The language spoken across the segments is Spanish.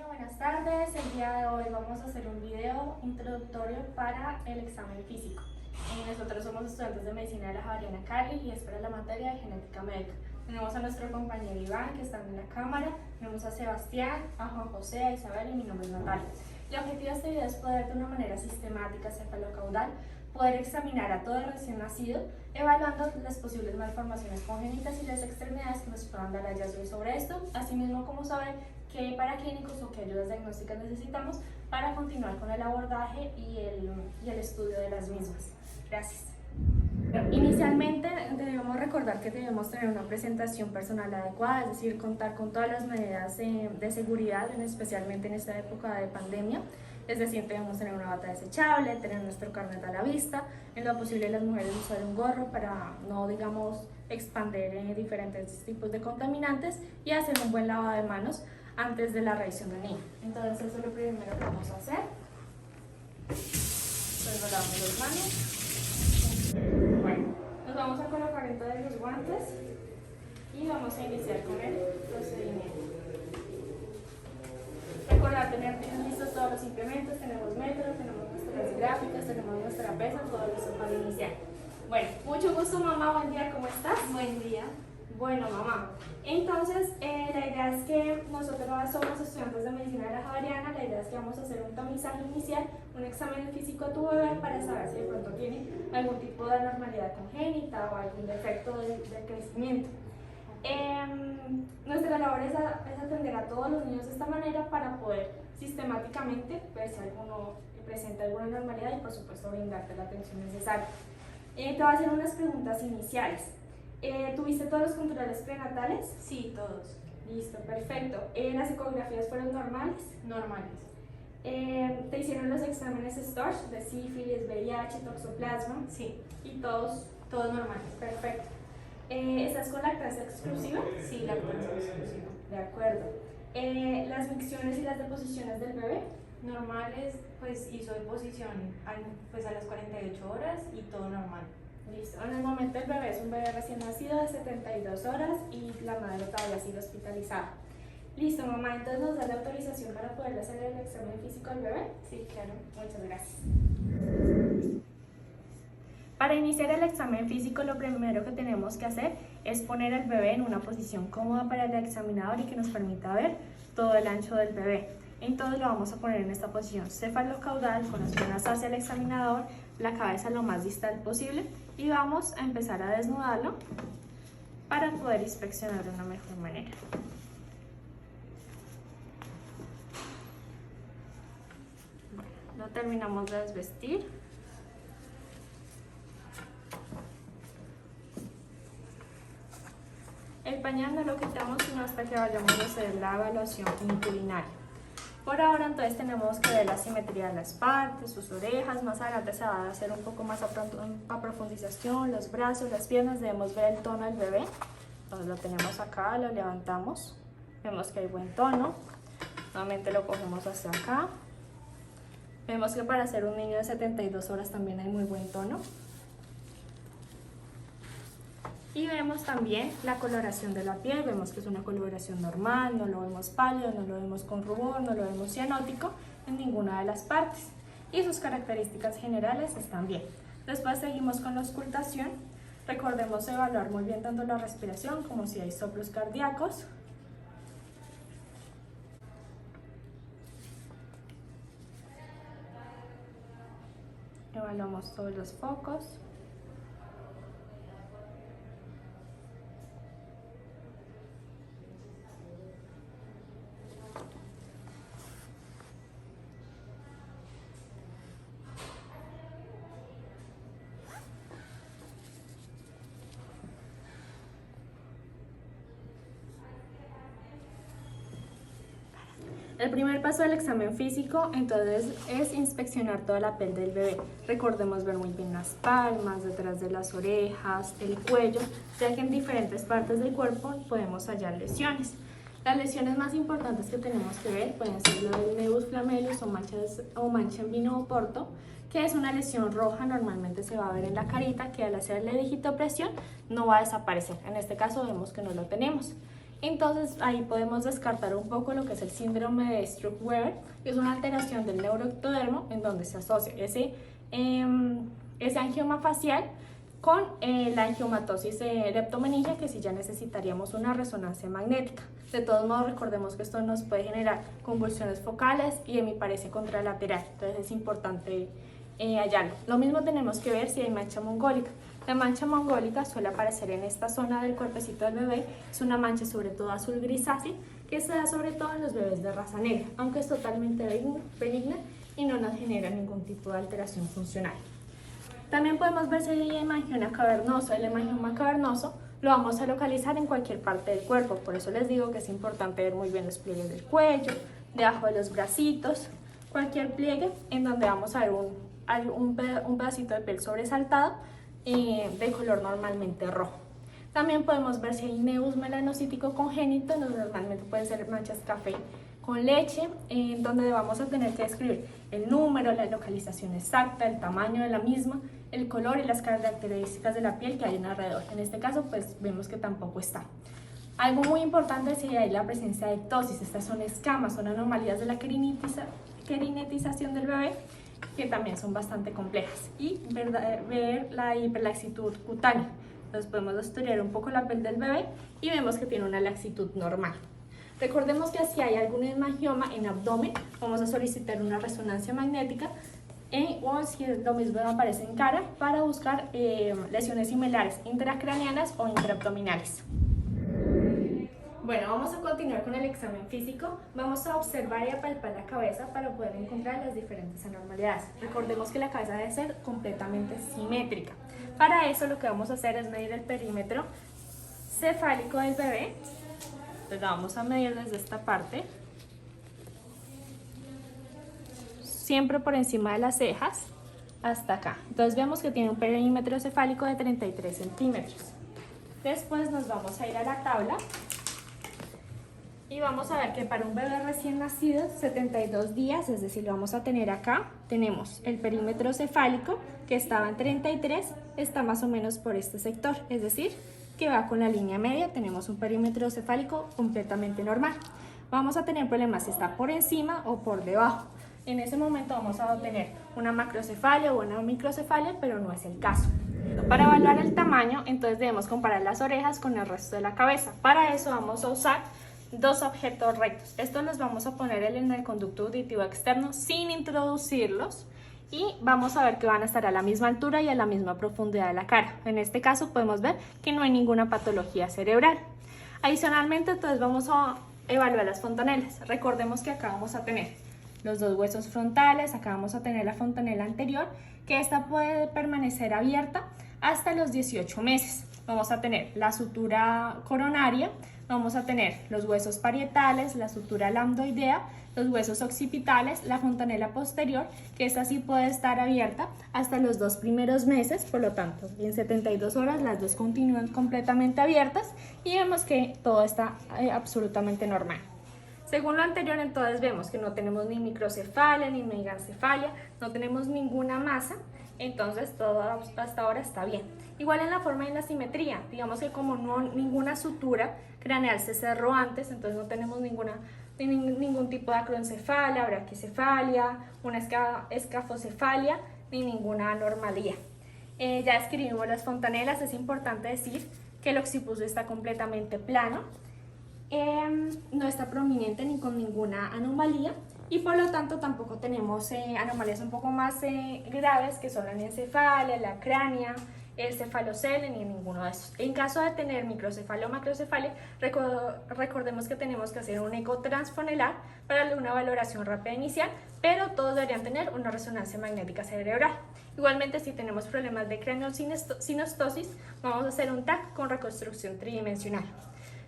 buenas tardes. El día de hoy vamos a hacer un video introductorio para el examen físico. Nosotros somos estudiantes de Medicina de la Javeriana Cali y es para la materia de Genética Médica. Tenemos a nuestro compañero Iván, que está en la cámara, tenemos a Sebastián, a Juan José, a Isabel y mi nombre es Natalia. El objetivo de este video es poder de una manera sistemática, cefalocaudal, poder examinar a todo el recién nacido, evaluando las posibles malformaciones congénitas y las extremidades que nos puedan dar hallazgos sobre esto, asimismo como saber qué paraclínicos o qué ayudas diagnósticas necesitamos para continuar con el abordaje y el estudio de las mismas. Gracias. Inicialmente debemos recordar que debemos tener una presentación personal adecuada, es decir, contar con todas las medidas de seguridad, especialmente en esta época de pandemia. Es decir, debemos tener una bata desechable, tener nuestro carnet a la vista, en lo posible las mujeres usar un gorro para no, expandir diferentes tipos de contaminantes y hacer un buen lavado de manos antes de la revisión del niño. Entonces eso es lo primero que vamos a hacer. Entonces nos lavamos las manos. Bueno, nos vamos a colocar entonces los guantes y vamos a iniciar con el procedimiento. Recordar tener listos todos los implementos, tenemos métodos, tenemos nuestras gráficas, tenemos nuestra pesa, todo listo para iniciar. Bueno, mucho gusto mamá, buen día, ¿cómo estás? Buen día. Bueno mamá, entonces la idea es que nosotros somos estudiantes de Medicina de la Javeriana, la idea es que vamos a hacer un tamizaje inicial, un examen físico a tu bebé para saber si de pronto tiene algún tipo de anormalidad congénita o algún defecto de crecimiento. Nuestra labor es atender a todos los niños de esta manera para poder sistemáticamente ver si alguno presenta alguna anormalidad y por supuesto brindarte la atención necesaria. Te voy a hacer unas preguntas iniciales. ¿Tuviste todos los controles prenatales? Sí, todos. Listo, perfecto. ¿Las ecografías fueron normales? Normales. ¿Te hicieron los exámenes STORCH de sífilis, VIH, toxoplasma? Sí. ¿Y todos normales. Perfecto. ¿Estás con lactancia exclusiva? Sí, lactancia exclusiva. De acuerdo. ¿Las micciones y las deposiciones del bebé? Normales, pues hizo deposición a las 48 horas y todo normal. Listo. En el momento el bebé es un bebé recién nacido de 72 horas y la madre todavía sigue hospitalizada. Listo, mamá, entonces nos da la autorización para poder hacer el examen físico al bebé. Sí, claro. Muchas gracias. Para iniciar el examen físico, lo primero que tenemos que hacer es poner al bebé en una posición cómoda para el examinador y que nos permita ver todo el ancho del bebé. Entonces lo vamos a poner en esta posición cefalocaudal, con las piernas hacia el examinador, la cabeza lo más distal posible y vamos a empezar a desnudarlo para poder inspeccionar de una mejor manera. Bueno, lo terminamos de desvestir. El pañal no lo quitamos sino hasta que vayamos a hacer la evaluación uniturinaria. Por ahora entonces tenemos que ver la simetría de las partes, sus orejas, más adelante se va a hacer un poco más a profundización, los brazos, las piernas, debemos ver el tono del bebé. Entonces lo tenemos acá, lo levantamos, vemos que hay buen tono, nuevamente lo cogemos hacia acá. Vemos que para ser un niño de 72 horas también hay muy buen tono. Y vemos también la coloración de la piel, vemos que es una coloración normal, no lo vemos pálido, no lo vemos con rubor, no lo vemos cianótico en ninguna de las partes. Y sus características generales están bien. Después seguimos con la auscultación. Recordemos evaluar muy bien tanto la respiración como si hay soplos cardíacos. Evaluamos todos los focos. El primer paso del examen físico entonces es inspeccionar toda la piel del bebé. Recordemos ver muy bien las palmas, detrás de las orejas, el cuello, ya que en diferentes partes del cuerpo podemos hallar lesiones. Las lesiones más importantes que tenemos que ver pueden ser la del nebus flammellus o mancha en vino o porto, que es una lesión roja, normalmente se va a ver en la carita, que al hacerle digitopresión no va a desaparecer. En este caso vemos que no lo tenemos. Entonces ahí podemos descartar un poco lo que es el síndrome de Stroke-Weber, que es una alteración del neuroectodermo en donde se asocia ese angioma facial con la angiomatosis leptomeningia, que sí ya necesitaríamos una resonancia magnética. De todos modos, recordemos que esto nos puede generar convulsiones focales y hemiparesia contralateral, entonces es importante hallarlo. Lo mismo tenemos que ver si hay mancha mongólica. La mancha mongólica suele aparecer en esta zona del cuerpecito del bebé, es una mancha sobre todo azul grisácea que se da sobre todo en los bebés de raza negra, aunque es totalmente benigna y no nos genera ningún tipo de alteración funcional. También podemos ver si hay hemangioma cavernoso. El hemangioma cavernoso lo vamos a localizar en cualquier parte del cuerpo, por eso les digo que es importante ver muy bien los pliegues del cuello, debajo de los bracitos, cualquier pliegue en donde vamos a ver un pedacito de piel sobresaltado de color normalmente rojo. También podemos ver si hay nevus melanocítico congénito, normalmente pueden ser manchas café con leche, donde vamos a tener que describir el número, la localización exacta, el tamaño de la misma, el color y las características de la piel que hay alrededor. En este caso, pues vemos que tampoco está. Algo muy importante es si hay la presencia de ictosis. Estas son escamas, son anomalías de la querinetización del bebé, que también son bastante complejas. Y ver la hiperlaxitud cutánea. Entonces podemos estudiar un poco la piel del bebé y vemos que tiene una laxitud normal. Recordemos que si hay algún hemangioma en abdomen, vamos a solicitar una resonancia magnética o si lo mismo aparece en cara para buscar lesiones similares intracraneanas o intraabdominales. Bueno, vamos a continuar con el examen físico. Vamos a observar y a palpar la cabeza para poder encontrar las diferentes anormalidades. Recordemos que la cabeza debe ser completamente simétrica. Para eso lo que vamos a hacer es medir el perímetro cefálico del bebé. Entonces lo vamos a medir desde esta parte, siempre por encima de las cejas, hasta acá. Entonces vemos que tiene un perímetro cefálico de 33 centímetros. Después nos vamos a ir a la tabla y vamos a ver que para un bebé recién nacido, 72 días, es decir, lo vamos a tener acá, tenemos el perímetro cefálico que estaba en 33, está más o menos por este sector, es decir, que va con la línea media, tenemos un perímetro cefálico completamente normal. Vamos a tener problemas si está por encima o por debajo. En ese momento vamos a obtener una macrocefalia o una microcefalia, pero no es el caso. Para evaluar el tamaño, entonces debemos comparar las orejas con el resto de la cabeza. Para eso vamos a usar dos objetos rectos. Estos los vamos a poner en el conducto auditivo externo sin introducirlos. Y vamos a ver que van a estar a la misma altura y a la misma profundidad de la cara. En este caso podemos ver que no hay ninguna patología cerebral. Adicionalmente, entonces vamos a evaluar las fontanelas. Recordemos que acá vamos a tener los dos huesos frontales, acá vamos a tener la fontanela anterior, que esta puede permanecer abierta hasta los 18 meses. Vamos a tener la sutura coronaria, vamos a tener los huesos parietales, la sutura lambdoidea, los huesos occipitales, la fontanela posterior, que esta sí puede estar abierta hasta los 2 primeros meses, por lo tanto, en 72 horas las dos continúan completamente abiertas y vemos que todo está absolutamente normal. Según lo anterior, entonces vemos que no tenemos ni microcefalia ni megancefalia, no tenemos ninguna masa, entonces todo hasta ahora está bien. Igual en la forma y en la simetría, digamos que como ninguna sutura craneal se cerró antes, entonces no tenemos ningún tipo de acroencefalia, braquicefalia, una escafocefalia, ni ninguna anormalía. Ya escribimos las fontanelas, es importante decir que el occipucio está completamente plano, no está prominente ni con ninguna anomalía y por lo tanto tampoco tenemos anomalías un poco más graves que son la anencefalia, la cránea, el cefalocele ni ninguno de esos. En caso de tener microcefalia o macrocefalia, recordemos que tenemos que hacer un eco transfonelar para una valoración rápida inicial, pero todos deberían tener una resonancia magnética cerebral. Igualmente, si tenemos problemas de craneosinostosis, vamos a hacer un TAC con reconstrucción tridimensional.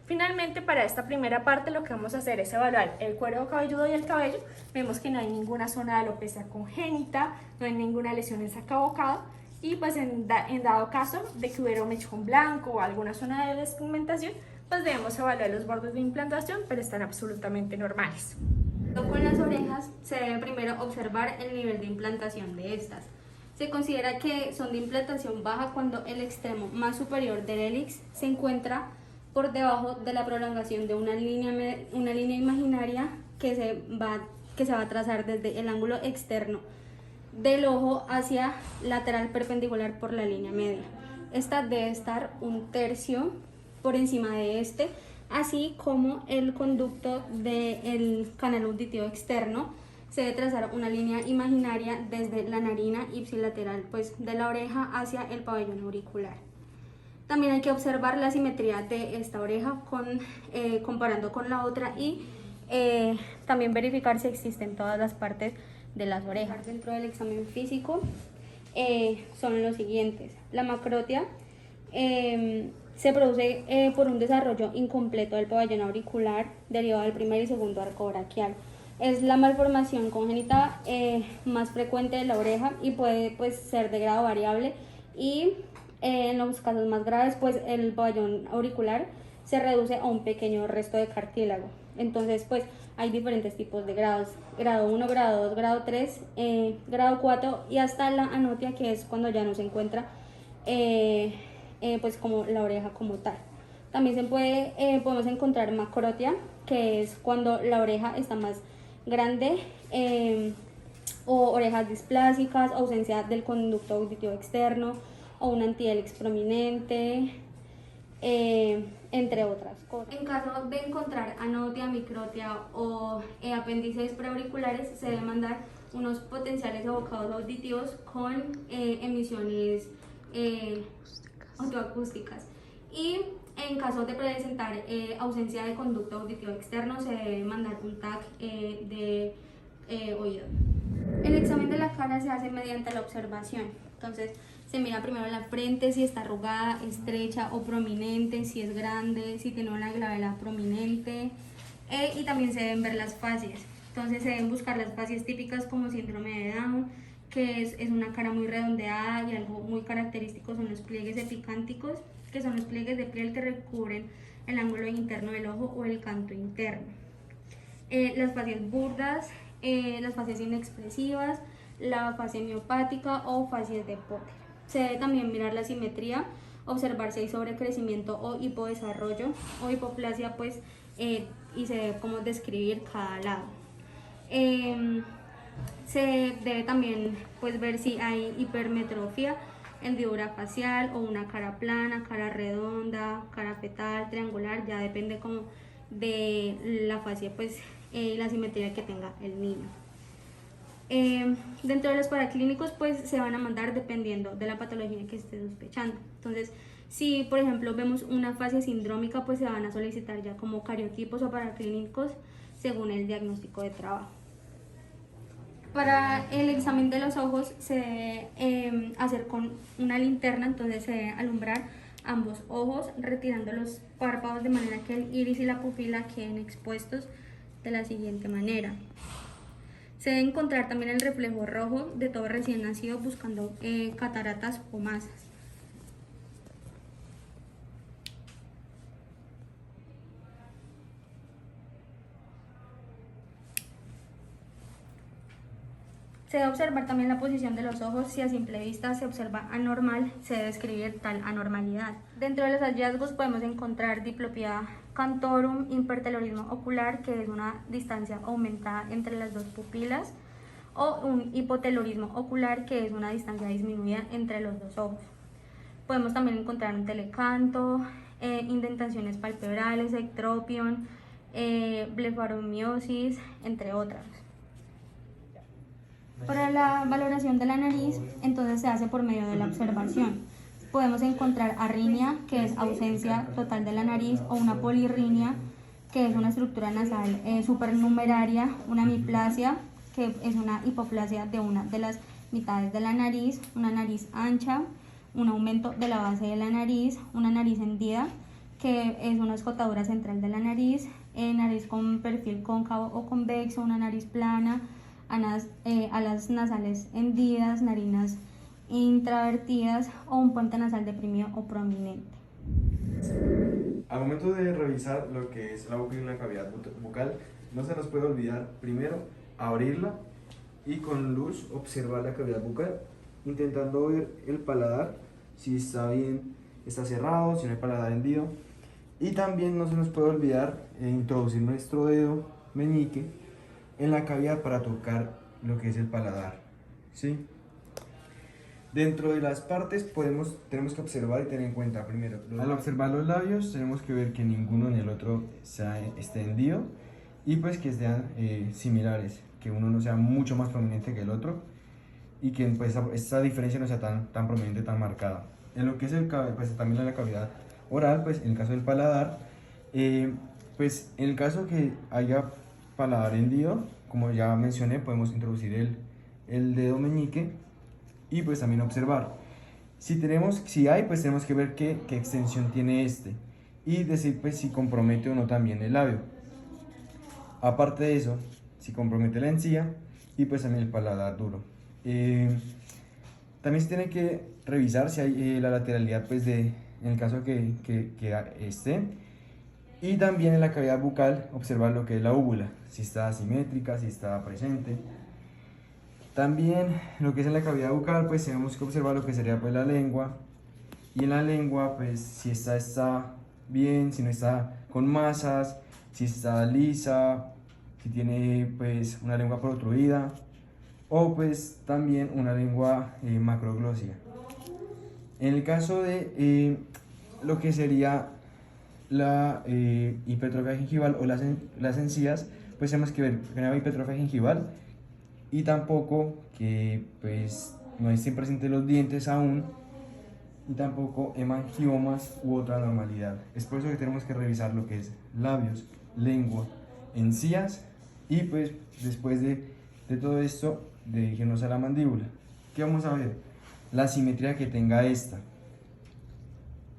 Finalmente, para esta primera parte lo que vamos a hacer es evaluar el cuero cabelludo y el cabello. Vemos que no hay ninguna zona de alopecia congénita, no hay ninguna lesión en sacabocado y pues en dado caso de que hubiera un mechón blanco o alguna zona de despigmentación, pues debemos evaluar los bordes de implantación, pero están absolutamente normales. Con las orejas se debe primero observar el nivel de implantación de estas. Se considera que son de implantación baja cuando el extremo más superior del hélix se encuentra por debajo de la prolongación de una línea imaginaria que se va a trazar desde el ángulo externo del ojo hacia lateral perpendicular por la línea media. Esta debe estar 1/3 por encima de este, así como el conducto del canal auditivo externo. Se debe trazar una línea imaginaria desde la narina ipsilateral, pues de la oreja hacia el pabellón auricular. También hay que observar la simetría de esta oreja comparando con la otra y también verificar si existen todas las partes de las orejas. Dentro del examen físico son los siguientes. La macrotia se produce por un desarrollo incompleto del pabellón auricular derivado del primer y segundo arco braquial. Es la malformación congénita más frecuente de la oreja y puede pues, ser de grado variable y en los casos más graves pues el pabellón auricular se reduce a un pequeño resto de cartílago. Entonces pues hay diferentes tipos de grados, grado 1, grado 2, grado 3, grado 4 y hasta la anotia, que es cuando ya no se encuentra pues como la oreja como tal. También podemos encontrar macrotia, que es cuando la oreja está más grande, o orejas displásicas, ausencia del conducto auditivo externo o un antihelix prominente, entre otras cosas. En caso de encontrar anotia, microtia o apéndices preauriculares, se debe mandar unos potenciales abocados auditivos con emisiones autoacústicas. Y en caso de presentar ausencia de conducto auditivo externo, se debe mandar un TAC de oído. El examen de la cara se hace mediante la observación. Entonces, se mira primero la frente, si está arrugada, estrecha o prominente, si es grande, si tiene una glabela prominente, y también se deben ver las facies. Entonces, se deben buscar las facies típicas como síndrome de Down, que es una cara muy redondeada, y algo muy característico son los pliegues epicánticos, que son los pliegues de piel que recubren el ángulo interno del ojo o el canto interno. Las facies burdas, las facies inexpresivas, la facie miopática o facies de Potter. Se debe también mirar la simetría, observar si hay sobrecrecimiento o hipodesarrollo o hipoplasia, pues, y se debe como describir cada lado. Se debe también pues, ver si hay hipermetrofia, hendidura facial o una cara plana, cara redonda, cara fetal, triangular, ya depende como de la facie pues, y la simetría que tenga el niño. Dentro de los paraclínicos pues se van a mandar dependiendo de la patología que esté sospechando. Entonces, si por ejemplo vemos una facie sindrómica, pues se van a solicitar ya como cariotipos o paraclínicos según el diagnóstico de trabajo. Para el examen de los ojos se debe hacer con una linterna, entonces se debe alumbrar ambos ojos retirando los párpados de manera que el iris y la pupila queden expuestos de la siguiente manera. Se debe encontrar también el reflejo rojo de todo recién nacido buscando cataratas o masas. Se debe observar también la posición de los ojos. Si a simple vista se observa anormal, se debe describir tal anormalidad. Dentro de los hallazgos podemos encontrar diplopía cantorum, hipertelorismo ocular, que es una distancia aumentada entre las dos pupilas, o un hipotelorismo ocular, que es una distancia disminuida entre los dos ojos. Podemos también encontrar un telecanto, indentaciones palpebrales, ectropion, blefaromiosis, entre otras. Para la valoración de la nariz, entonces se hace por medio de la observación. Podemos encontrar arritmia, que es ausencia total de la nariz, o una polirritmia, que es una estructura nasal supernumeraria, una hemiplasia, que es una hipoplasia de una de las mitades de la nariz, una nariz ancha, un aumento de la base de la nariz, una nariz hendida, que es una escotadura central de la nariz, nariz con perfil cóncavo o convexo, una nariz plana, alas nasales hendidas, narinas intravertidas o un puente nasal deprimido o prominente. Al momento de revisar lo que es la boca y la cavidad bucal, no se nos puede olvidar primero abrirla y con luz observar la cavidad bucal, intentando ver el paladar, si está bien, está cerrado, si no hay paladar hendido. Y también no se nos puede olvidar introducir nuestro dedo meñique en la cavidad para tocar lo que es el paladar, ¿sí? Dentro de las partes tenemos que observar y tener en cuenta primero, al observar los labios tenemos que ver que ninguno ni el otro esté hendido y pues que sean similares, que uno no sea mucho más prominente que el otro y que pues esta diferencia no sea tan prominente, tan marcada. En lo que es pues también en la cavidad oral, pues en el caso del paladar, pues en el caso que haya paladar hendido, como ya mencioné, podemos introducir el dedo meñique y pues también observar. Si hay, pues tenemos que ver qué extensión tiene este y decir pues si compromete o no también el labio. Aparte de eso, si compromete la encía y pues también el paladar duro. También se tiene que revisar si hay la lateralidad pues en el caso que esté, y también en la cavidad bucal observar lo que es la úvula, si está asimétrica, si está presente. También lo que es en la cavidad bucal, pues tenemos que observar lo que sería pues la lengua, y en la lengua pues si está bien, si no está con masas, si está lisa, si tiene pues una lengua protruida o pues también una lengua macroglósida. En el caso de lo que sería la hipertrofia gingival o las encías, pues tenemos que ver que no hay hipertrofia gingival y tampoco que pues no estén presentes los dientes aún y tampoco hemangiomas u otra anormalidad. Es por eso que tenemos que revisar lo que es labios, lengua, encías y pues después de todo esto dirigirnos a la mandíbula. ¿Qué vamos a ver? La simetría que tenga esta.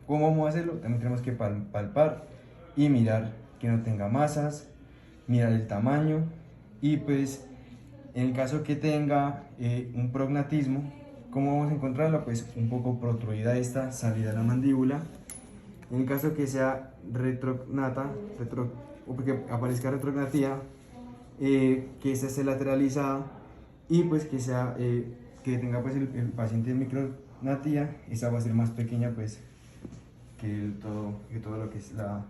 ¿Cómo vamos a hacerlo? También tenemos que palpar y mirar que no tenga masas, mirar el tamaño y pues en el caso que tenga un prognatismo, ¿cómo vamos a encontrarlo? Pues un poco protruida esta salida de la mandíbula. En el caso que sea retrognata, o que aparezca retrognatía, que esta esté lateralizada y pues que tenga pues el paciente micrognatía, esta va a ser más pequeña pues que todo lo que es la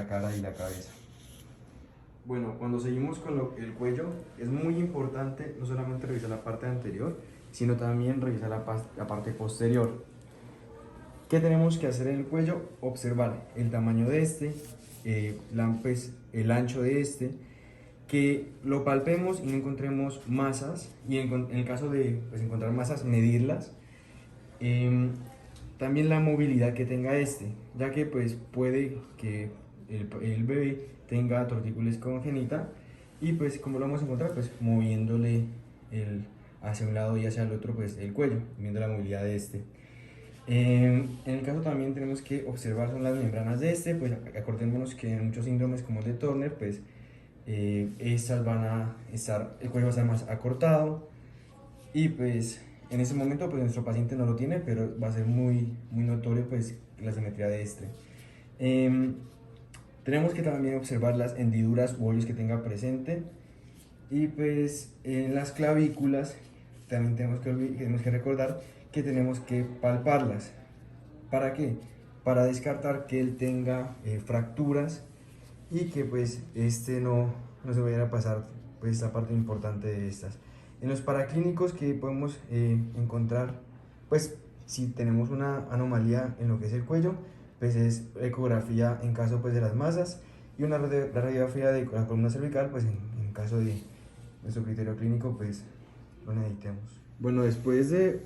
cara y la cabeza. Bueno, cuando seguimos con el cuello, es muy importante no solamente revisar la parte anterior, sino también revisar la parte posterior. ¿Qué tenemos que hacer en el cuello? Observar el tamaño de este, pues, el ancho de este, que lo palpemos y no encontremos masas, y en el caso de pues, encontrar masas, medirlas. También la movilidad que tenga este, ya que pues puede que el bebé tenga tortícolis congénita y pues como lo vamos a encontrar, pues moviéndole hacia un lado y hacia el otro pues el cuello, viendo la movilidad de este. En el caso también tenemos que observar son las membranas de este, pues acordémonos que en muchos síndromes como el de Turner pues estas van a estar, el cuello va a estar más acortado y pues en ese momento pues nuestro paciente no lo tiene, pero va a ser muy notorio pues la simetría de este. Tenemos que también observar las hendiduras u hoyos que tenga presente y pues en las clavículas también tenemos que recordar que tenemos que palparlas. ¿Para qué? Para descartar que él tenga fracturas y que pues no se vaya a pasar pues esta parte importante de estas. En los paraclínicos que podemos encontrar, pues si tenemos una anomalía en lo que es el cuello, pues es ecografía en caso pues de las masas y la radiografía de la columna cervical, pues en caso de nuestro criterio clínico, pues lo necesitemos. Bueno, después de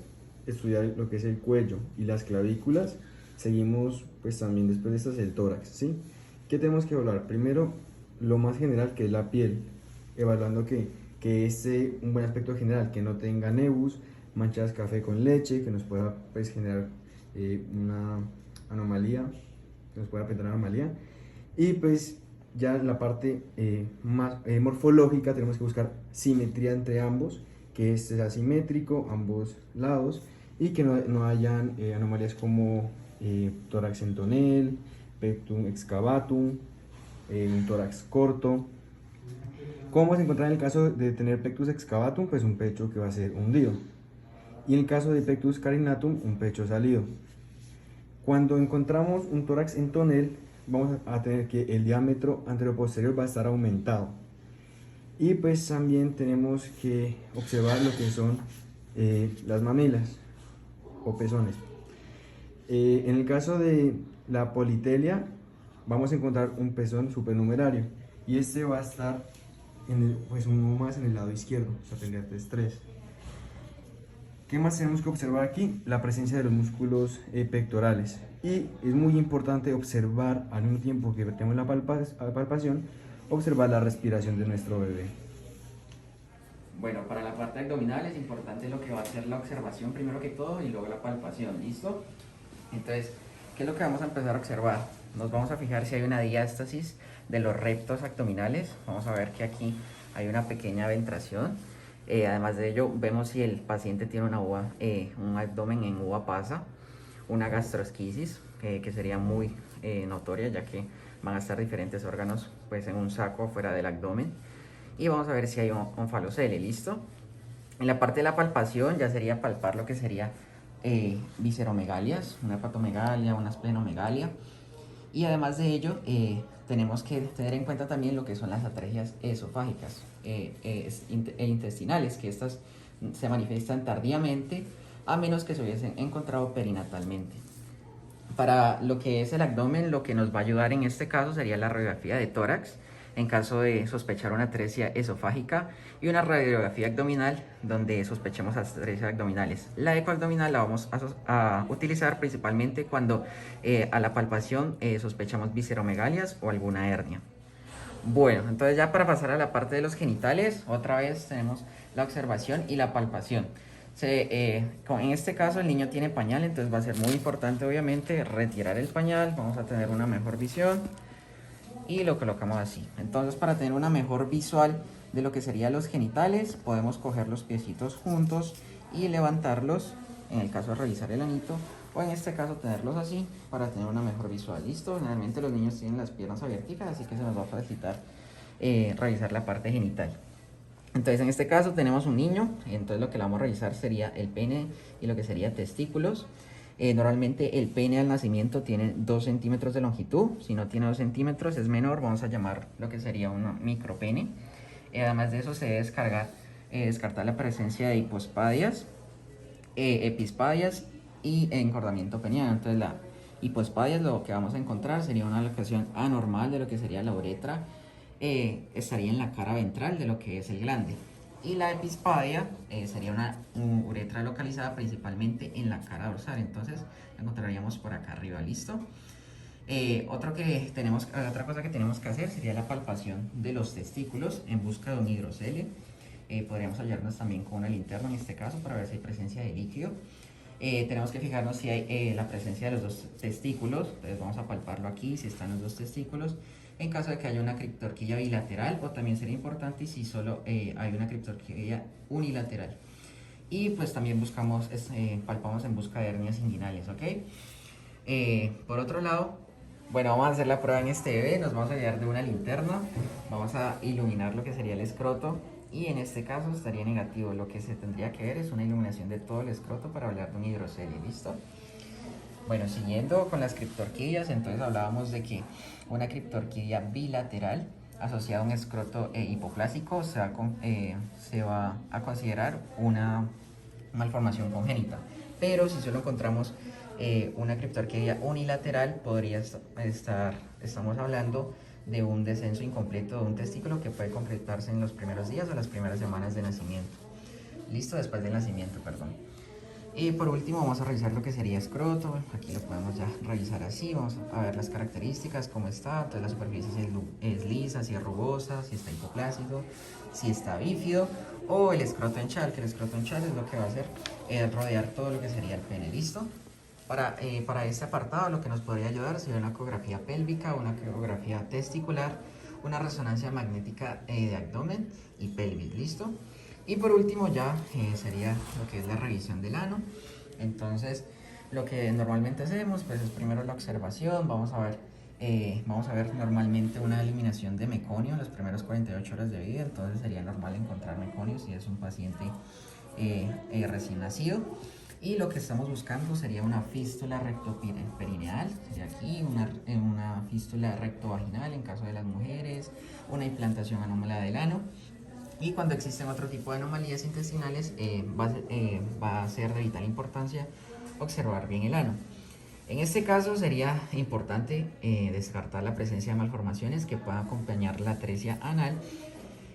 estudiar lo que es el cuello y las clavículas, seguimos pues también después de estas el tórax, ¿sí? ¿Qué tenemos que hablar? Primero, lo más general que es la piel, evaluando que un buen aspecto general, que no tenga nebus, manchas café con leche, que nos pueda pues generar una anomalía, que nos pueda presentar una anomalía, y pues ya en la parte más morfológica tenemos que buscar simetría entre ambos, que este sea simétrico ambos lados y que no hayan anomalías como tórax en tonel, pectum excavatum, un tórax corto. ¿Cómo vamos a encontrar en el caso de tener pectus excavatum? Pues un pecho que va a ser hundido. Y en el caso de pectus carinatum, un pecho salido. Cuando encontramos un tórax en tonel, vamos a tener que el diámetro anteroposterior va a estar aumentado. Y pues también tenemos que observar lo que son las mamilas o pezones. En el caso de la politelia, vamos a encontrar un pezón supernumerario y este va a estar pues uno más en el lado izquierdo, Satellites 3. ¿Qué más tenemos que observar aquí? La presencia de los músculos pectorales. Y es muy importante observar, al mismo tiempo que tenemos la palpación, observar la respiración de nuestro bebé. Bueno, para la parte abdominal es importante lo que va a ser la observación primero que todo y luego la palpación, ¿listo? Entonces, ¿qué es lo que vamos a empezar a observar? Nos vamos a fijar si hay una diástasis de los rectos abdominales. Vamos a ver que aquí hay una pequeña ventración. Además de ello, vemos si el paciente tiene un abdomen en uva pasa, una gastroesquisis, que sería muy notoria, ya que van a estar diferentes órganos pues, en un saco fuera del abdomen. Y vamos a ver si hay onfalocele, ¿listo? En la parte de la palpación ya sería palpar lo que sería visceromegalias, una hepatomegalia, una esplenomegalia. Y además de ello, tenemos que tener en cuenta también lo que son las atresias esofágicas e intestinales, que estas se manifiestan tardíamente, a menos que se hubiesen encontrado perinatalmente. Para lo que es el abdomen, lo que nos va a ayudar en este caso sería la radiografía de tórax, en caso de sospechar una atresia esofágica, y una radiografía abdominal donde sospechemos atresias abdominales. La ecoabdominal la vamos a utilizar principalmente cuando a la palpación sospechamos visceromegalias o alguna hernia. Bueno, entonces ya para pasar a la parte de los genitales, otra vez tenemos la observación y la palpación. En este caso el niño tiene pañal, entonces va a ser muy importante obviamente retirar el pañal. Vamos a tener una mejor visión y lo colocamos así. Entonces, para tener una mejor visual de lo que serían los genitales, podemos coger los piecitos juntos y levantarlos, en el caso de revisar el anito, o en este caso tenerlos así para tener una mejor visual. ¿Listo? Generalmente los niños tienen las piernas abiertas, así que se nos va a facilitar revisar la parte genital. Entonces, en este caso tenemos un niño, entonces lo que le vamos a revisar sería el pene y lo que sería testículos. Normalmente el pene al nacimiento tiene 2 centímetros de longitud. Si no tiene 2 centímetros es menor, vamos a llamar lo que sería un micropene. Además de eso se debe descartar la presencia de hipospadias, epispadias y encordamiento peniano. Entonces la hipospadias, lo que vamos a encontrar sería una locación anormal de lo que sería la uretra, estaría en la cara ventral de lo que es el glande. Y la epispadia sería una uretra localizada principalmente en la cara dorsal, entonces la encontraríamos por acá arriba, ¿listo? Otra cosa que tenemos que hacer sería la palpación de los testículos en busca de un hidrocele. Podríamos hallarnos también con una linterna en este caso para ver si hay presencia de líquido. Tenemos que fijarnos si hay la presencia de los 2 testículos, entonces vamos a palparlo aquí, si están los 2 testículos. En caso de que haya una criptorquilla bilateral, o también sería importante si solo hay una criptorquilla unilateral. Y pues también palpamos en busca de hernias inguinales, ¿ok? Por otro lado, bueno, vamos a hacer la prueba en este bebé, nos vamos a llevar de una linterna, vamos a iluminar lo que sería el escroto, y en este caso estaría negativo. Lo que se tendría que ver es una iluminación de todo el escroto para hablar de un hidrocele, ¿listo? Bueno, siguiendo con las criptorquillas, entonces hablábamos de que una criptorquilla bilateral asociada a un escroto hipoplásico se va a considerar una malformación congénita. Pero si solo encontramos una criptorquilla unilateral, estamos hablando de un descenso incompleto de un testículo que puede completarse en los primeros días o las primeras semanas de nacimiento. Listo, después del nacimiento, perdón. Y por último vamos a revisar lo que sería escroto. Aquí lo podemos ya revisar así. Vamos a ver las características, cómo está. Entonces la superficie es lisa, si es rugosa, si está hipoplásico, si está bífido, o el escroto en chal, que el escroto en chal es lo que va a hacer rodear todo lo que sería el pene. ¿Listo? Para este apartado lo que nos podría ayudar sería una ecografía pélvica, una ecografía testicular, una resonancia magnética de abdomen y pelvis. ¿Listo? Y por último ya sería lo que es la revisión del ano. Entonces lo que normalmente hacemos pues es primero la observación. Vamos a ver normalmente una eliminación de meconio en las primeras 48 horas de vida. Entonces sería normal encontrar meconio si es un paciente recién nacido. Y lo que estamos buscando sería una fístula rectoperineal, sería aquí una una fístula rectovaginal en caso de las mujeres, una implantación anómala del ano. Y cuando existen otro tipo de anomalías intestinales, va a ser de vital importancia observar bien el ano. En este caso sería importante descartar la presencia de malformaciones que puedan acompañar la atresia anal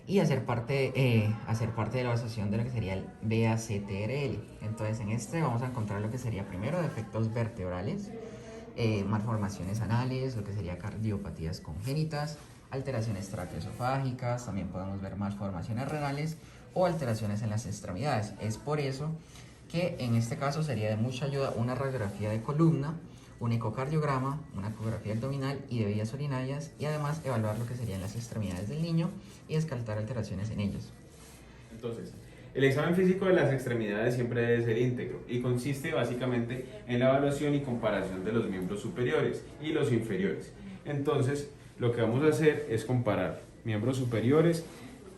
y hacer parte de la evaluación de lo que sería el BACTRL. Entonces en este vamos a encontrar lo que sería primero defectos vertebrales, malformaciones anales, lo que sería cardiopatías congénitas, alteraciones traqueosofágicas, también podemos ver malformaciones renales o alteraciones en las extremidades. Es por eso que en este caso sería de mucha ayuda una radiografía de columna, un ecocardiograma, una ecografía abdominal y de vías urinarias, y además evaluar lo que serían las extremidades del niño y descartar alteraciones en ellos. Entonces, el examen físico de las extremidades siempre debe ser íntegro y consiste básicamente en la evaluación y comparación de los miembros superiores y los inferiores. Entonces, lo que vamos a hacer es comparar miembros superiores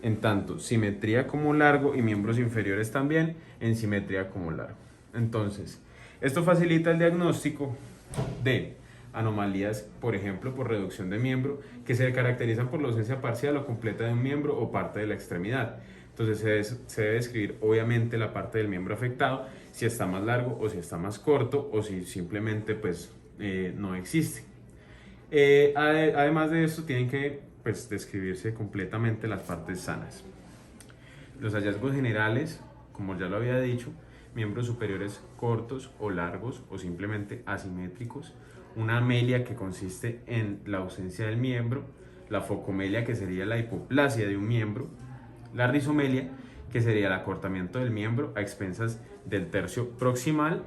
en tanto simetría como largo y miembros inferiores también en simetría como largo. Entonces, esto facilita el diagnóstico de anomalías, por ejemplo, por reducción de miembro, que se caracterizan por la ausencia parcial o completa de un miembro o parte de la extremidad. Entonces se debe describir obviamente la parte del miembro afectado, si está más largo o si está más corto o si simplemente pues no existe. Además de esto tienen que pues describirse completamente las partes sanas. Los hallazgos generales, como ya lo había dicho, miembros superiores cortos o largos o simplemente asimétricos, una amelia que consiste en la ausencia del miembro, la focomelia que sería la hipoplasia de un miembro, la rizomelia que sería el acortamiento del miembro a expensas del tercio proximal,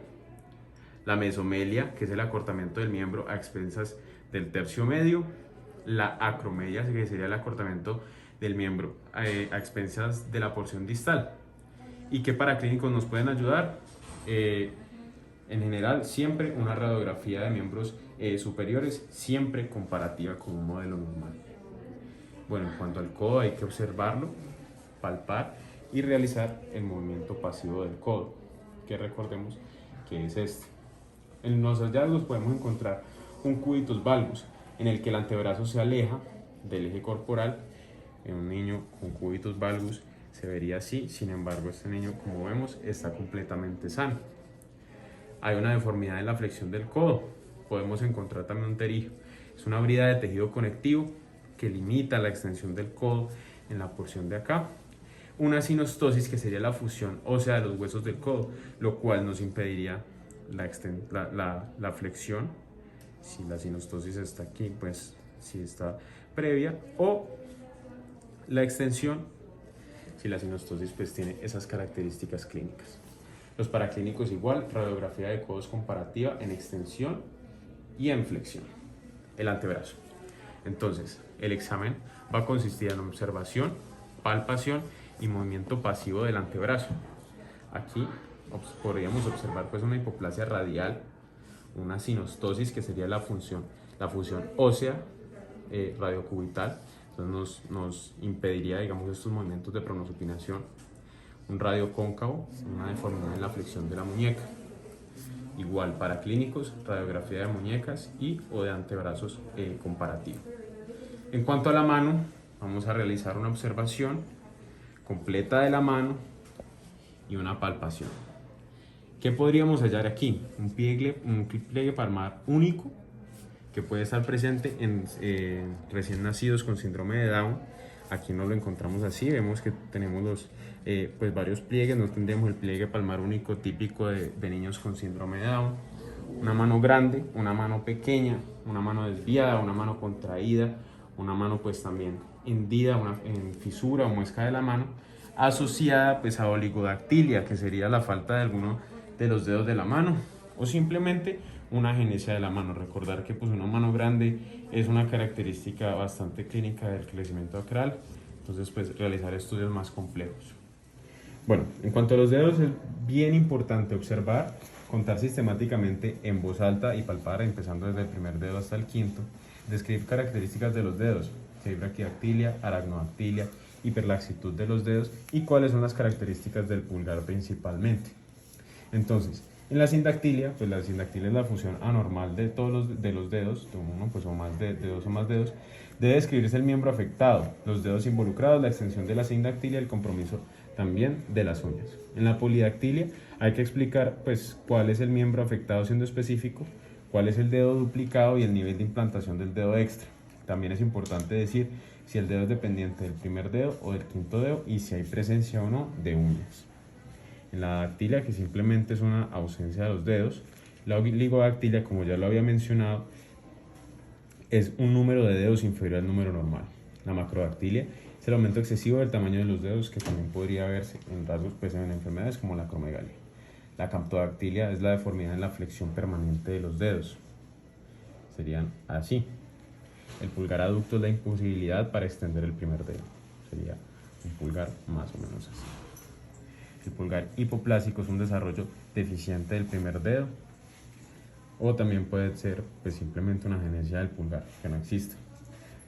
la mesomelia que es el acortamiento del miembro a expensas del tercio medio, la acromelia que sería el acortamiento del miembro a expensas de la porción distal. ¿Y qué paraclínicos nos pueden ayudar? En general, siempre una radiografía de miembros superiores, siempre comparativa con un modelo normal. Bueno, en cuanto al codo, hay que observarlo, palpar y realizar el movimiento pasivo del codo, que recordemos que es este. En los hallazgos podemos encontrar un cubitus valgus, en el que el antebrazo se aleja del eje corporal. En un niño con cubitus valgus se vería así, sin embargo este niño, como vemos, está completamente sano. Hay una deformidad en la flexión del codo, podemos encontrar también un pterigio, es una brida de tejido conectivo que limita la extensión del codo en la porción de acá. Una sinostosis que sería la fusión ósea de los huesos del codo, lo cual nos impediría la flexión. Si la sinostosis está aquí, pues si está previa, o la extensión si la sinostosis pues tiene esas características clínicas. Los paraclínicos igual, radiografía de codos comparativa en extensión y en flexión. El antebrazo. Entonces, el examen va a consistir en observación, palpación y movimiento pasivo del antebrazo. Aquí podríamos observar pues una hipoplasia radial, una sinostosis que sería la fusión ósea radiocubital. Entonces nos impediría, digamos, estos movimientos de pronosupinación. Un radio cóncavo, una deformidad en la flexión de la muñeca. Igual para clínicos, radiografía de muñecas o de antebrazos comparativo. En cuanto a la mano, vamos a realizar una observación completa de la mano y una palpación. ¿Qué podríamos hallar aquí? Un pliegue palmar único que puede estar presente en recién nacidos con síndrome de Down. Aquí no lo encontramos así, vemos que tenemos pues varios pliegues, no tendremos el pliegue palmar único típico de niños con síndrome de Down. Una mano grande, una mano pequeña, una mano desviada, una mano contraída, una mano pues también hendida, en fisura o muesca de la mano, asociada pues a oligodactilia, que sería la falta de alguno de los dedos de la mano, o simplemente una agenesia de la mano. Recordar que pues una mano grande es una característica bastante clínica del crecimiento acral, entonces pues realizar estudios más complejos. Bueno, en cuanto a los dedos, es bien importante observar, contar sistemáticamente en voz alta y palpar, empezando desde el primer dedo hasta el quinto, describir características de los dedos, si hay braquidactilia, aracnodactilia, hiperlaxitud de los dedos y cuáles son las características del pulgar principalmente. Entonces, En la sindactilia, pues la sindactilia es la fusión anormal de todos los dedos, de uno pues, o más de dos o más dedos. Debe describirse el miembro afectado, los dedos involucrados, la extensión de la sindactilia, el compromiso también de las uñas. En la polidactilia hay que explicar pues, cuál es el miembro afectado siendo específico, cuál es el dedo duplicado y el nivel de implantación del dedo extra. También es importante decir si el dedo es dependiente del primer dedo o del quinto dedo y si hay presencia o no de uñas. En la dactilia, que simplemente es una ausencia de los dedos, la oligodactilia, como ya lo había mencionado, es un número de dedos inferior al número normal. La macrodactilia es el aumento excesivo del tamaño de los dedos, que también podría verse en rasgos pues, en enfermedades como la acromegalia. La camptodactilia es la deformidad en la flexión permanente de los dedos. Serían así. El pulgar aducto es la imposibilidad para extender el primer dedo. Sería un pulgar más o menos así. El pulgar hipoplásico es un desarrollo deficiente del primer dedo, o también puede ser pues, simplemente una genesia del pulgar que no existe.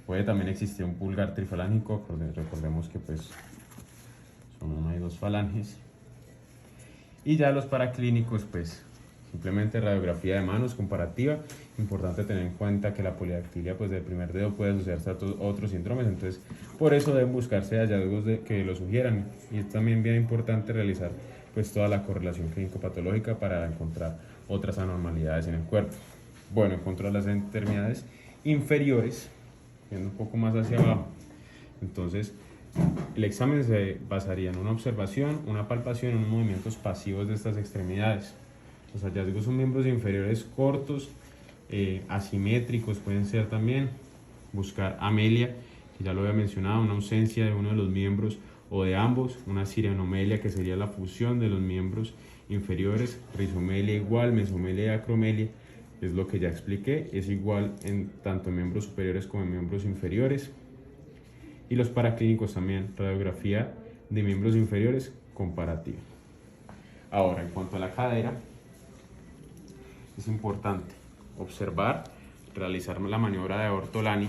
Puede también existir un pulgar trifalángico, recordemos que pues, son una y dos falanges. Y ya los paraclínicos, pues simplemente radiografía de manos comparativa. Importante tener en cuenta que la polidactilia pues, del primer dedo puede asociarse a otros síndromes, entonces por eso deben buscarse hallazgos que lo sugieran. Y es también bien importante realizar pues, toda la correlación clínico-patológica para encontrar otras anormalidades en el cuerpo. Bueno, en cuanto a las extremidades inferiores, viendo un poco más hacia abajo, entonces el examen se basaría en una observación, una palpación y unos movimientos pasivos de estas extremidades. Los hallazgos son miembros inferiores cortos, asimétricos pueden ser también. Buscar amelia, que ya lo había mencionado, una ausencia de uno de los miembros o de ambos. Una sirenomelia, que sería la fusión de los miembros inferiores. Rizomelia igual, mesomelia y acromelia, es lo que ya expliqué, es igual en tanto en miembros superiores como en miembros inferiores. Y los paraclínicos también, radiografía de miembros inferiores comparativa. Ahora, en cuanto a la cadera, es importante observar, realizar la maniobra de ortolani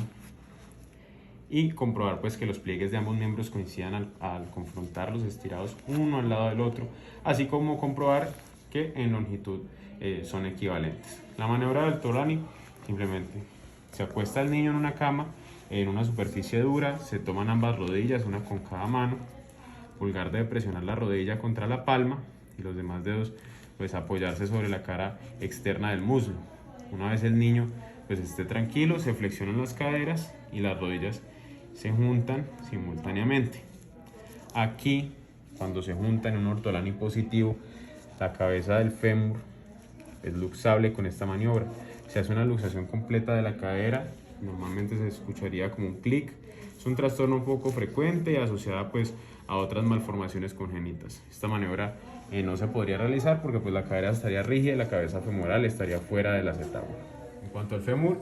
y comprobar pues, que los pliegues de ambos miembros coincidan al confrontarlos estirados uno al lado del otro, así como comprobar que en longitud son equivalentes. La maniobra de ortolani, simplemente se acuesta el niño en una cama, en una superficie dura, se toman ambas rodillas, una con cada mano, pulgar debe presionar la rodilla contra la palma y los demás dedos pues apoyarse sobre la cara externa del muslo. Una vez el niño pues esté tranquilo, se flexionan las caderas y las rodillas se juntan simultáneamente. Aquí, cuando se juntan en un ortolani positivo, la cabeza del fémur es luxable con esta maniobra. Se hace una luxación completa de la cadera, normalmente se escucharía como un clic. Es un trastorno un poco frecuente y asociada pues a otras malformaciones congénitas. Esta maniobra no se podría realizar porque pues, la cadera estaría rígida y la cabeza femoral estaría fuera del acetábulo. En cuanto al fémur,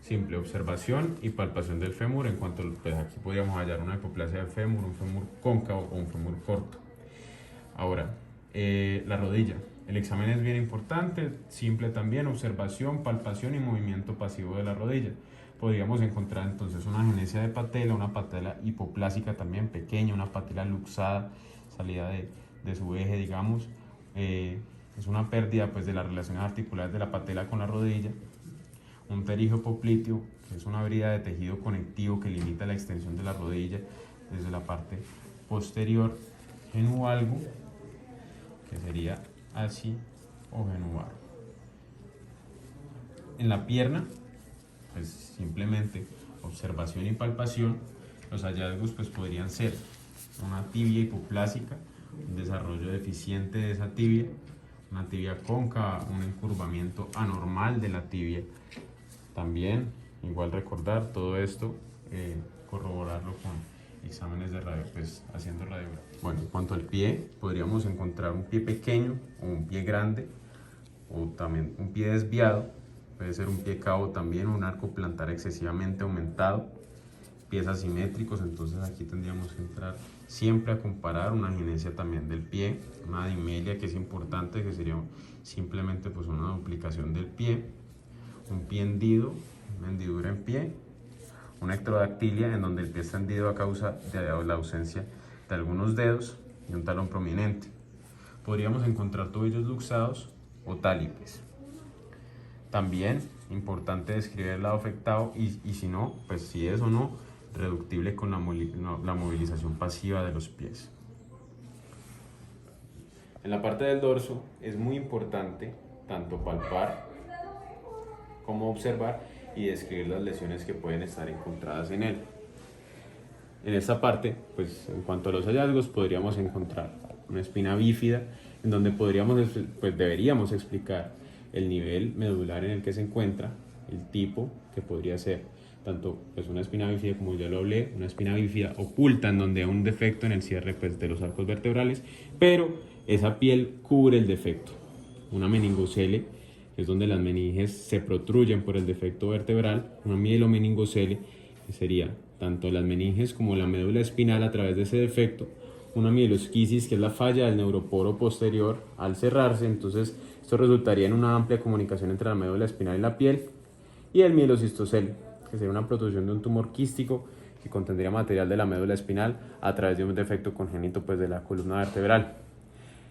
simple observación y palpación del fémur. En cuanto pues, aquí podríamos hallar una hipoplasia del fémur, un fémur cóncavo o un fémur corto. Ahora, la rodilla. El examen es bien importante, simple también, observación, palpación y movimiento pasivo de la rodilla. Podríamos encontrar entonces una genesia de patela, una patela hipoplásica también pequeña, una patela luxada, salida de su eje, digamos. Es una pérdida pues, de las relaciones articulares de la patela con la rodilla. Un pterigio popliteo, que es una herida de tejido conectivo que limita la extensión de la rodilla desde la parte posterior. Genualgo, que sería así, o genuar. En la pierna, pues simplemente observación y palpación. Los hallazgos pues podrían ser una tibia hipoplásica, un desarrollo deficiente de esa tibia, una tibia cóncava, un encurvamiento anormal de la tibia. También, igual recordar todo esto, corroborarlo con exámenes de radio, pues haciendo radiografía. Bueno, en cuanto al pie, podríamos encontrar un pie pequeño o un pie grande, o también un pie desviado. Puede ser un pie cabo también, un arco plantar excesivamente aumentado, pies asimétricos. Entonces aquí tendríamos que entrar siempre a comparar una genesia también del pie, una dimelia que es importante, que sería simplemente pues una duplicación del pie, un pie hendido, una hendidura en pie, una ectrodactilia en donde el pie está hendido a causa de la ausencia de algunos dedos y un talón prominente. Podríamos encontrar tobillos luxados o tálipes. También importante describir el lado afectado y si no, pues si es o no reductible con la movilización pasiva de los pies. En la parte del dorso es muy importante tanto palpar como observar y describir las lesiones que pueden estar encontradas en él. En esta parte, pues en cuanto a los hallazgos, podríamos encontrar una espina bífida en donde deberíamos explicar el nivel medular en el que se encuentra, el tipo que podría ser tanto pues una espina bífida, como ya lo hablé, una espina bífida oculta en donde hay un defecto en el cierre pues, de los arcos vertebrales, pero esa piel cubre el defecto. Una meningocele es donde las meninges se protruyen por el defecto vertebral, una mielomeningocele que sería tanto las meninges como la médula espinal a través de ese defecto, una mielosquisis que es la falla del neuroporo posterior al cerrarse, entonces esto resultaría en una amplia comunicación entre la médula espinal y la piel, y el mielocistocele, que sería una protrusión de un tumor quístico que contendría material de la médula espinal a través de un defecto congénito pues, de la columna vertebral.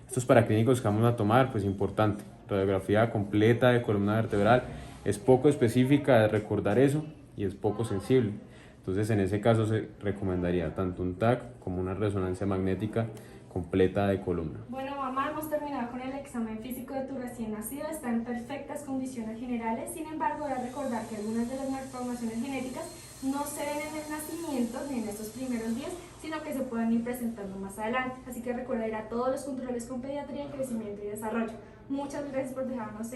Estos paraclínicos que vamos a tomar, pues importante, radiografía completa de columna vertebral, es poco específica de recordar eso y es poco sensible. Entonces en ese caso se recomendaría tanto un TAC como una resonancia magnética completa de columna. Bueno, mamá, hemos terminado con el examen físico de tu recién nacido. Está en perfectas condiciones generales. Sin embargo, voy a recordar que algunas de las malformaciones genéticas no se ven en el nacimiento ni en estos primeros días, sino que se pueden ir presentando más adelante. Así que recuerda ir a todos los controles con pediatría, crecimiento y desarrollo. Muchas gracias por dejarnos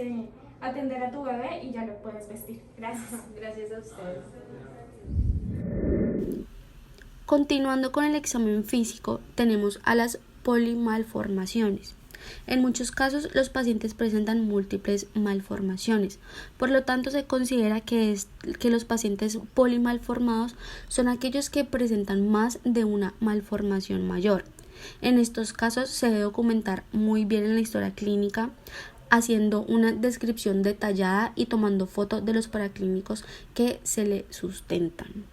atender a tu bebé y ya lo puedes vestir. Gracias. Gracias a ustedes. Continuando con el examen físico, tenemos a las polimalformaciones. En muchos casos, los pacientes presentan múltiples malformaciones. Por lo tanto, se considera que los pacientes polimalformados son aquellos que presentan más de una malformación mayor. En estos casos, se debe documentar muy bien en la historia clínica, haciendo una descripción detallada y tomando fotos de los paraclínicos que se le sustentan.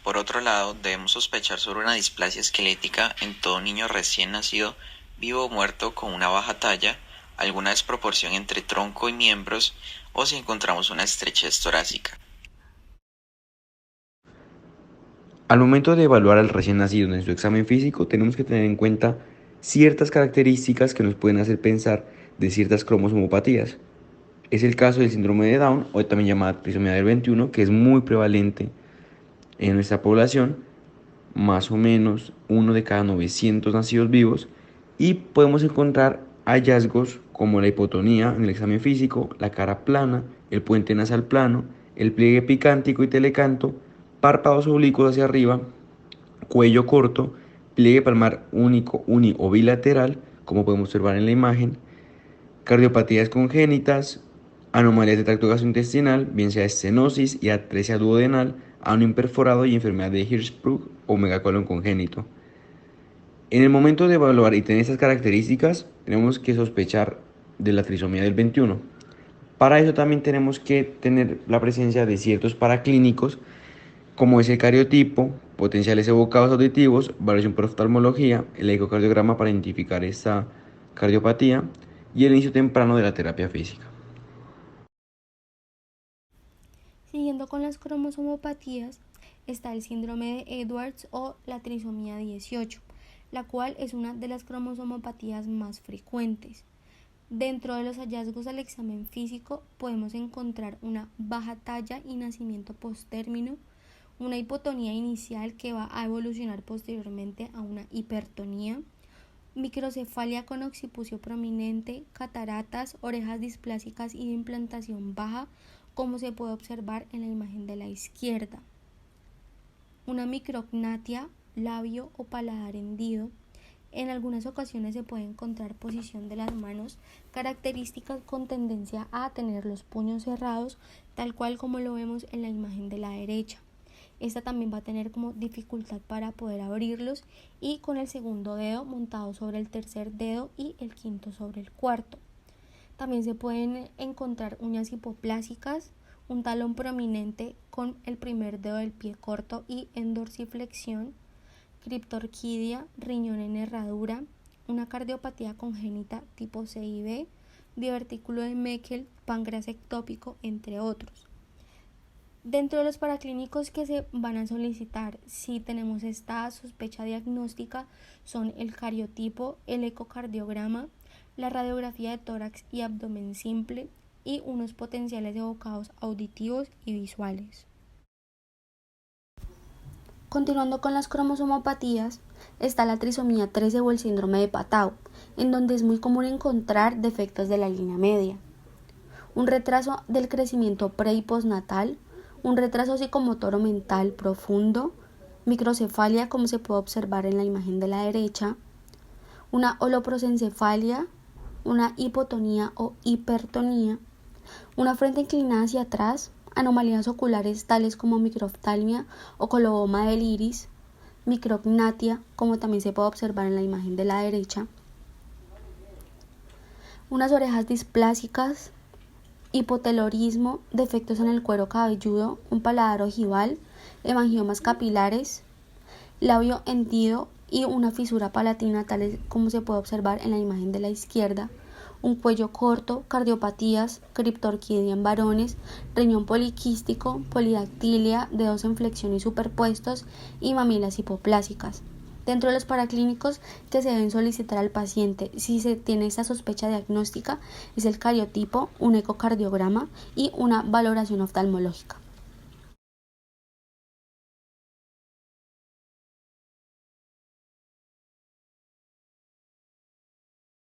Por otro lado, debemos sospechar sobre una displasia esquelética en todo niño recién nacido, vivo o muerto con una baja talla, alguna desproporción entre tronco y miembros o si encontramos una estrechez torácica. Al momento de evaluar al recién nacido en su examen físico, tenemos que tener en cuenta ciertas características que nos pueden hacer pensar de ciertas cromosomopatías. Es el caso del síndrome de Down, o también llamada trisomía del 21, que es muy prevalente en nuestra población, más o menos 1 de cada 900 nacidos vivos, y podemos encontrar hallazgos como la hipotonía en el examen físico, la cara plana, el puente nasal plano, el pliegue picántico y telecanto, párpados oblicuos hacia arriba, cuello corto, pliegue palmar único, uni o bilateral, como podemos observar en la imagen, cardiopatías congénitas, anomalías de tracto gastrointestinal, bien sea estenosis y atresia duodenal, ano imperforado y enfermedad de Hirschsprung o megacolon congénito. En el momento de evaluar y tener estas características, tenemos que sospechar de la trisomía del 21. Para eso también tenemos que tener la presencia de ciertos paraclínicos, como es el cariotipo, potenciales evocados auditivos, valoración por oftalmología, el ecocardiograma para identificar esta cardiopatía y el inicio temprano de la terapia física. Siguiendo con las cromosomopatías, está el síndrome de Edwards o la trisomía 18, la cual es una de las cromosomopatías más frecuentes. Dentro de los hallazgos al examen físico podemos encontrar una baja talla y nacimiento postérmino, una hipotonía inicial que va a evolucionar posteriormente a una hipertonía, microcefalia con occipucio prominente, cataratas, orejas displásicas y de implantación baja, como se puede observar en la imagen de la izquierda, una micrognatia, labio o paladar hendido. En algunas ocasiones se puede encontrar posición de las manos, características con tendencia a tener los puños cerrados, tal cual como lo vemos en la imagen de la derecha. Esta también va a tener como dificultad para poder abrirlos y con el segundo dedo montado sobre el tercer dedo y el quinto sobre el cuarto. También se pueden encontrar uñas hipoplásicas, un talón prominente con el primer dedo del pie corto y en dorsiflexión, criptorquidia, riñón en herradura, una cardiopatía congénita tipo C y B, divertículo de Meckel, páncreas ectópico, entre otros. Dentro de los paraclínicos que se van a solicitar si tenemos esta sospecha diagnóstica son el cariotipo, el ecocardiograma, la radiografía de tórax y abdomen simple y unos potenciales evocados auditivos y visuales. Continuando con las cromosomopatías, está la trisomía 13 o el síndrome de Patau, en donde es muy común encontrar defectos de la línea media, un retraso del crecimiento pre y postnatal, un retraso psicomotor o mental profundo, microcefalia como se puede observar en la imagen de la derecha, una holoprosencefalia, una hipotonía o hipertonía, una frente inclinada hacia atrás, anomalías oculares tales como microftalmia o coloboma del iris, micrognatia como también se puede observar en la imagen de la derecha, unas orejas displásicas, hipotelorismo, defectos en el cuero cabelludo, un paladar ojival, hemangiomas capilares, labio hendido y una fisura palatina tal como se puede observar en la imagen de la izquierda, un cuello corto, cardiopatías, criptorquidia en varones, riñón poliquístico, polidactilia, dedos en flexión y superpuestos y mamilas hipoplásicas. Dentro de los paraclínicos que se deben solicitar al paciente si se tiene esta sospecha diagnóstica es el cariotipo, un ecocardiograma y una valoración oftalmológica.